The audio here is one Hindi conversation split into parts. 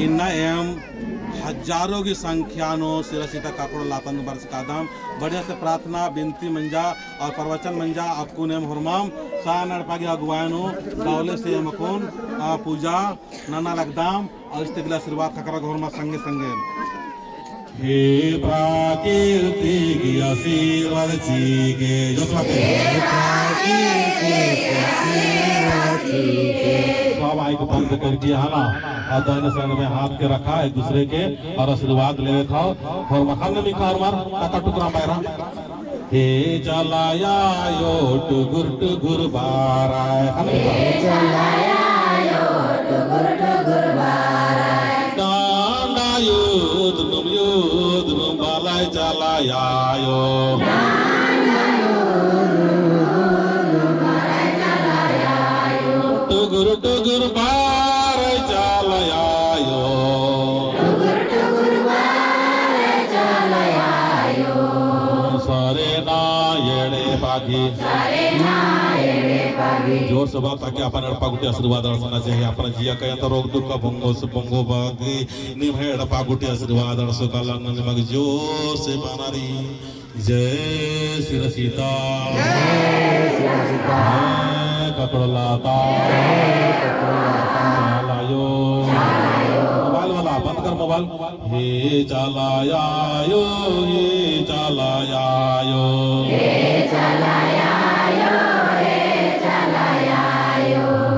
इन एम हजारों की संख्यानो सिरसिता काकड़ लातन बरस कादम बढ़िया से प्रार्थना विनती मंजा और प्रवचन मंजा आपको नेम हुरमाम सा नड़पागी अगुवायनो दौले से मकोन पूजा नाना लगदाम और इस्तेगला आशीर्वाद खकरा हुरमा संगे संगे हे प्राकृति की आशीर्वाद चीके जो सब आई को बंद कर दिया है ना और दाहिने साइड में हाथ के रखा एक दूसरे के और आशीर्वाद ले खाओ और मखान ने मिखा और मार काका टुकड़ा पैरा हे चलाया यो टुगुर बाराय हे चलाया यो टुगुर बाराय डांडा युद्ध नुम बालाय चलाया यो टुगुर बाराय चलाया यो सारे ना येड़े जोर से बात ताकि अपन अड़पागुटी आशीर्वाद अड़सना चाहिए अपन जिया कहीं तो रोग दुख का भंगो बागी निम्हे अड़पागुटी आशीर्वाद अड़सो काला निमग जोर से बना दी जय श्री सीता ककड़लाता चालायो मोबाइल वाला बंद कर मोबाइल हे चालाया यो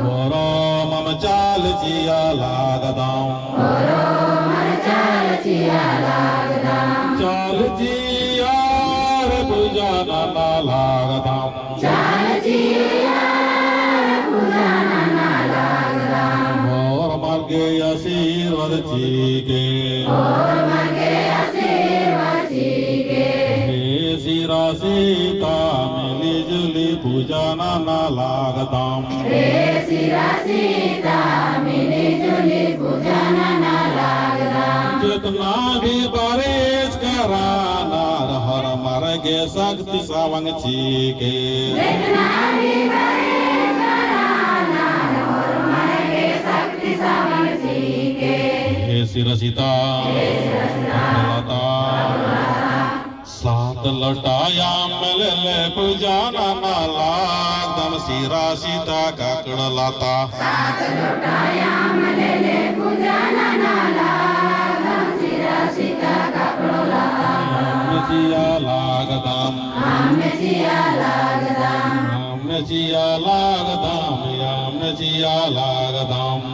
मोरो मम चाल जिया लागदाम चाल जिया रे पूजा नाना लागदाम मोर मार्गे आशीर्वाद चीके हे सिरा सीता मिली जुली पूजा नाना लागदाम जितना भी बारिश कराना हर मार्गे शक्ति सावंग चीके हे सिरसिता लता सात लटाया मिले पूजा नाना लागदम सिरा सीता काकड़ लाता सात लटाया मिले पूजा नाना लागदम सिरा सीता काकड़ लाता जिया लागदम जिया लागदम जिया लागदम जिया लागदम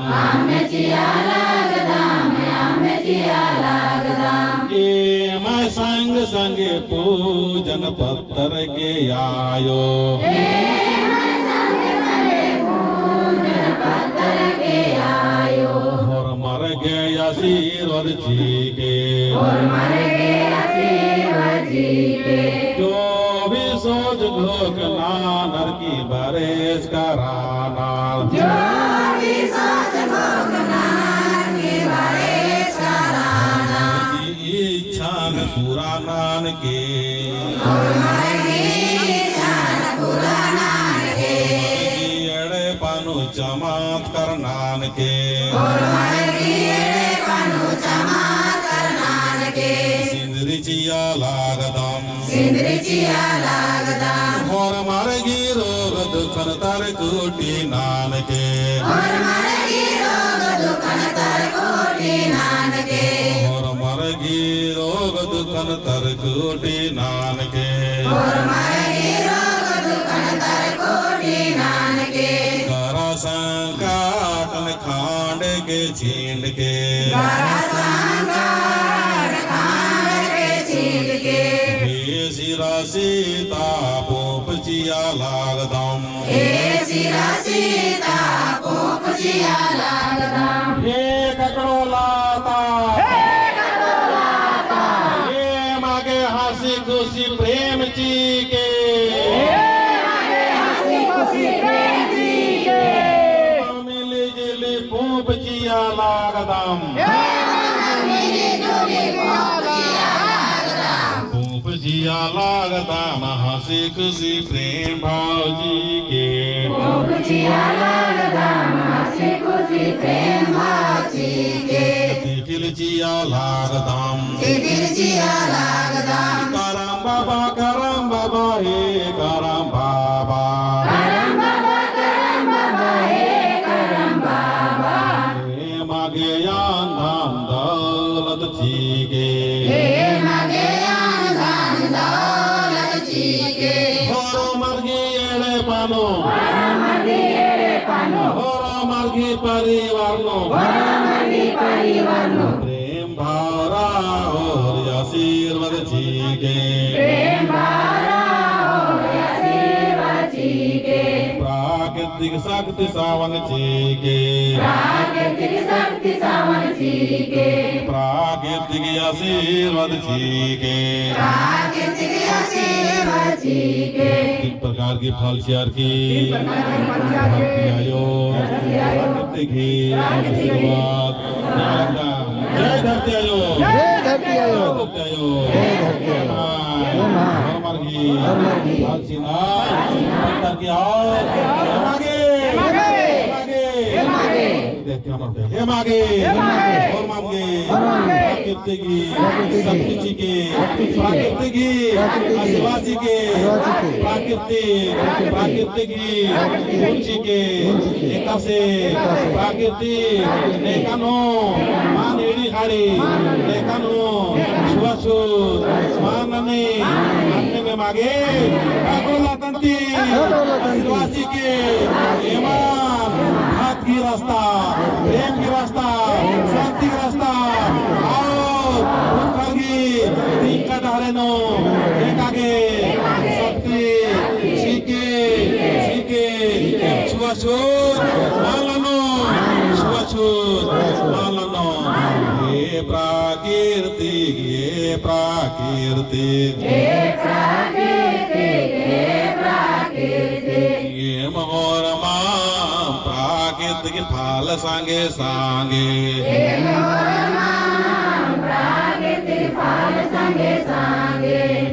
ये मैं संग संगे पूजन पत्थर के आयो और मर गए आशीर्वाद चीके जो भी सोच लोक नानर की बरेस कराना इच्छा पूरा नान के एड़े पानु चमत्कार नान के सिंदरी चिया लागदम और मारगी रोग दुखन तर कोटि नान के और मारगी रोग दुखन तर कोटि नान के करा संकटन खांड के छींड के हे सिरा सीता पोप जिया लागदम हे ककड़ो लाता हे मागे हंसी खुशी प्रेम जी के मिली जुली पोप जिया लागदम जिया लागदम हंसी खुशी प्रेम भाव जी के जिया लागदम हंसी खुशी प्रेम भाव जी के Cicilcia lagdam Karam baba he karam baba He mage yan daulat chike Horo margi ere pano Horo margi parivarno प्रेम भारा और आशीर्वाद चीके प्राकृतिक शक्ति सावन चीके प्राकृतिक आशीर्वाद चीके तीन प्रकार की फल शेयर की आयो प्राकृतिक ही आशीर्वाद जय धरती आयो मागे आशीर्वादी के ईमान हाथ की रास्ता प्रेम की रास्ता शांति की रास्ता और तीन कटारे नो एक आगे शक्ति सीखे सीखे छुआछूत मालनो छुआछूत मालनो ये प्राकृतिक ये मोरमा प्राकृतिक फल सांगे सांगे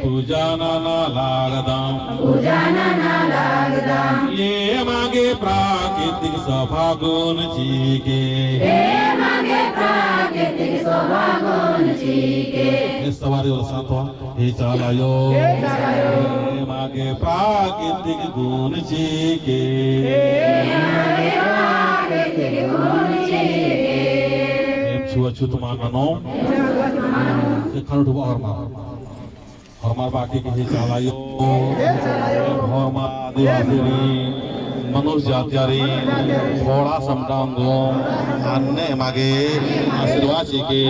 पूजा नाना लागदाम ये मागे प्राकृतिक सभा गुण चीके सवारी और सातवा हे चालायो मागे प्राकृतिक गुण चीके छुआछूत मानो खानु और मार बाकी के चालायो और मार आदिवासी मनुष्य जातियारी थोड़ा समटांगो अन्य मागे आशीर्वाद के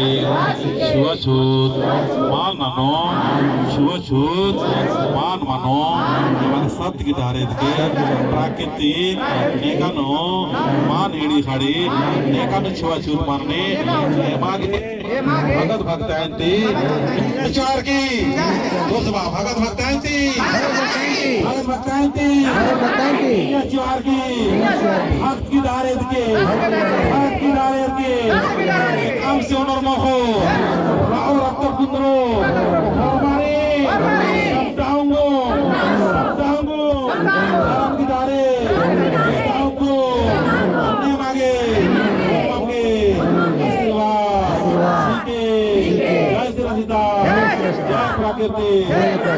छुआछूत मान मानो छुआछूत मान मानो हमारे सत्य की धारे के प्राकृतिक नेकानो मान हेड़ी खाड़ी नेकानो छुआछूत मारने मागे भगत भक्तायंती विचार की दोस्त भगत भक्तायंती भक्त की दारे के काम से ओनर मोहो राव रक्त पुत्रो हमारे सप्ताहंगो राम की दारे सप्ताहंगो हमने मागे जय श्री सीता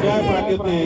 जय प्राकृति